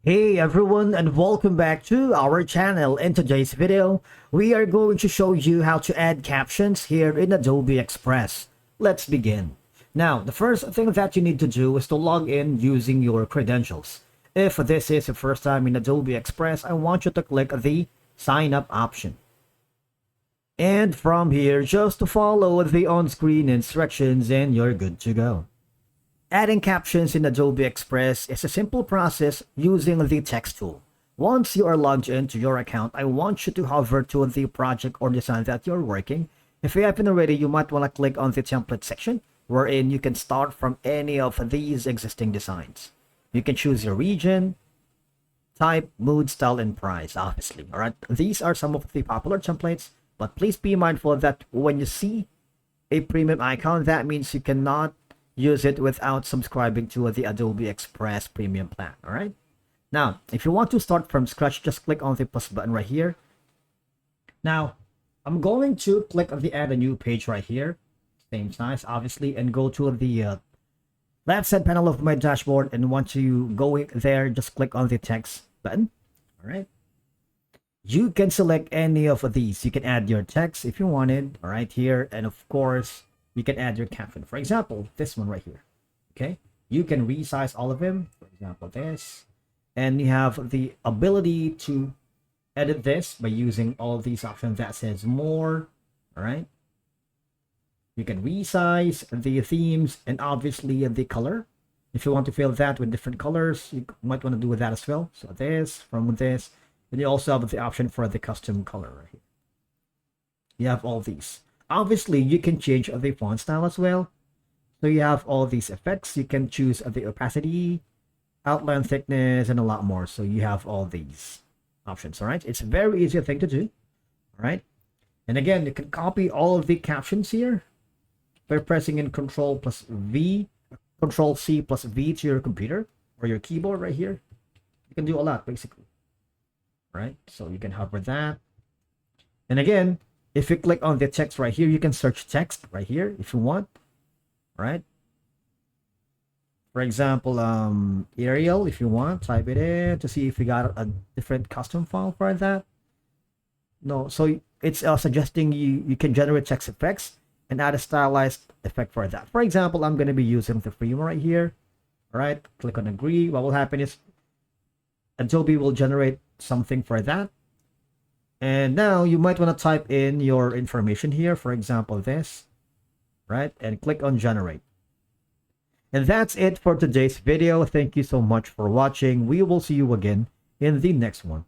Hey everyone, and welcome back to our channel. In today's video, we are going to show you how to add captions here in Adobe Express. Let's begin. Now, the first thing that you need to do is to log in using your credentials. If this is your first time in Adobe Express, I want you to click the sign up option. And from here, just to follow the on-screen instructions and you're good to go. Adding captions in Adobe Express is a simple process using the text tool. Once you are logged into your account, I want you to hover to the project or design that you're working. If you haven't already, you might want to click on the template section, wherein you can start from any of these existing designs. You can choose your region, type, mood, style, and price, obviously. All right, these are some of the popular templates, but please be mindful that when you see a premium icon, that means you cannot use it without subscribing to the Adobe Express premium plan. All right, now if you want to start from scratch, just click on the plus button right here. Now I'm going to click on the add a new page right here, same size obviously, and go to the left side panel of my dashboard, and once you go there, just click on the text button. All right, you can select any of these. You can add your text if you wanted, all right, here, and of course you can add your caption. For example, this one right here. Okay, you can resize all of them. For example, this, and you have the ability to edit this by using all these options that says more. All right, you can resize the themes and obviously the color. If you want to fill that with different colors, you might want to do with that as well. So this, from this, and you also have the option for the custom color right here. You have all these. Obviously, you can change the font style as well. So you have all these effects. You can choose the opacity, outline thickness, and a lot more. So you have all these options. All right, it's a very easy thing to do. All right, and again, you can copy all of the captions here by pressing in Control plus V, Control C plus V to your computer or your keyboard right here. You can do a lot basically. All right, so you can hover that, and again, if you click on the text right here, you can search text right here if you want, right? For example, Arial, if you want, type it in to see if you got a different custom file for that. No, so it's suggesting you can generate text effects and add a stylized effect for that. For example, I'm going to be using the free one right here. All right, click on agree. What will happen is Adobe will generate something for that. And now you might want to type in your information here, for example, this, right? And click on generate. And that's it for today's video. Thank you so much for watching. We will see you again in the next one.